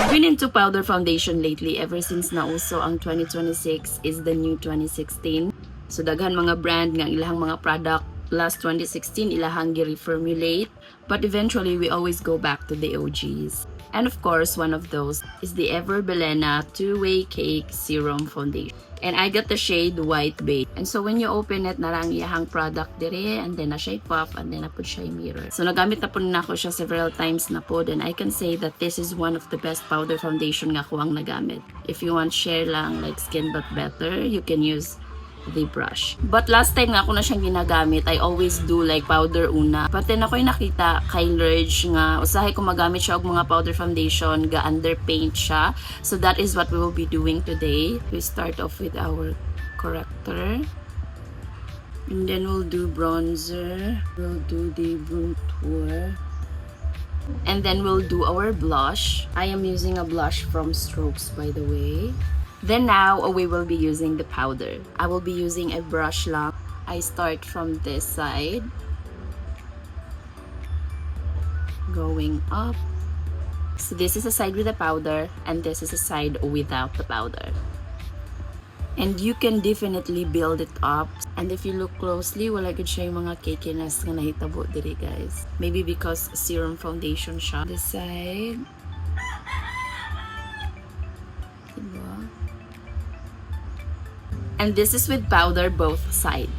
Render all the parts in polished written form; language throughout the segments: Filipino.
I've been into powder foundation lately ever since na uso ang 2026 is the new 2016. So daghan mga brand nga ilahang mga product last 2016 ilahang gi-reformulate, but eventually we always go back to the OGs. And of course, one of those is the Ever Belena Two-Way Cake Serum Foundation. And I got the shade White Beige. And so when you open it, narang iyahang product dire, and then na siya puff, and then na po siya mirror. So nagamit na po na ako siya several times na po, and I can say that this is one of the best powder foundation nga ko ang nagamit. If you want share lang like skin but better, you can use the brush. But last time nga ako na siyang ginagamit, I always do like powder una. But then ako'y nakita kay Lurge nga usahay ko magamit siya og mga powder foundation ga underpaint siya. So that is what we will be doing today. We start off with our corrector. And then we'll do bronzer. We'll do the room tour. And then we'll do our blush. I am using a blush from Strokes, by the way. Then now we will be using the powder. I will be using a brush lang. I start from this side, going up. So this is a side with the powder, and this is a side without the powder. And you can definitely build it up. And if you look closely, wala gud siya yung mga cakiness nga nahitabo diri, guys. Maybe because serum foundation siya. This side. And this is with powder both sides.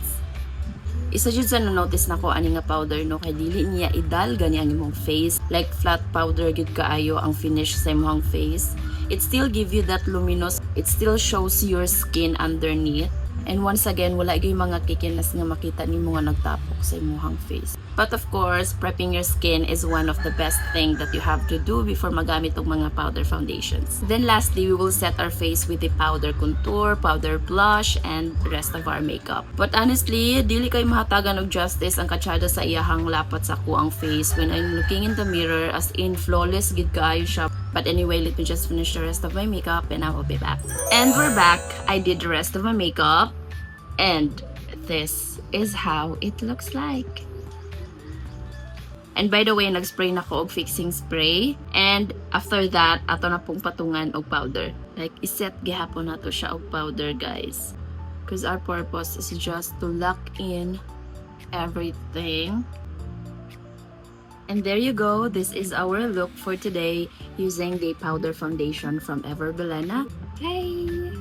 Isa jud sa na-notice na ko ani nga powder no kay dili niya idal gani ang imong face, like flat powder gid kaayo ang finish sa imong face. It still give you that luminous, it still shows your skin underneath. And once again, wala gyud mga kikinas nga makita nimo nga nagtapok sa imong face. But of course, prepping your skin is one of the best thing that you have to do before magamit og mga powder foundations. Then lastly, we will set our face with the powder contour, powder blush, and the rest of our makeup. But honestly, dili kay mahatagan og justice ang katsada sa iyahang lapat sa kuang face when I'm looking in the mirror, as in flawless gid kaayo siya. But anyway, let me just finish the rest of my makeup and I will be back. And we're back. I did the rest of my makeup. And this is how it looks like. And by the way, nag-spray na ko og fixing spray. And after that, ato na pong patungan og powder. Like, iset gihapon na to siya og powder, guys. Because our purpose is just to lock in everything. And there you go. This is our look for today using the powder foundation from Ever Belena. Okay.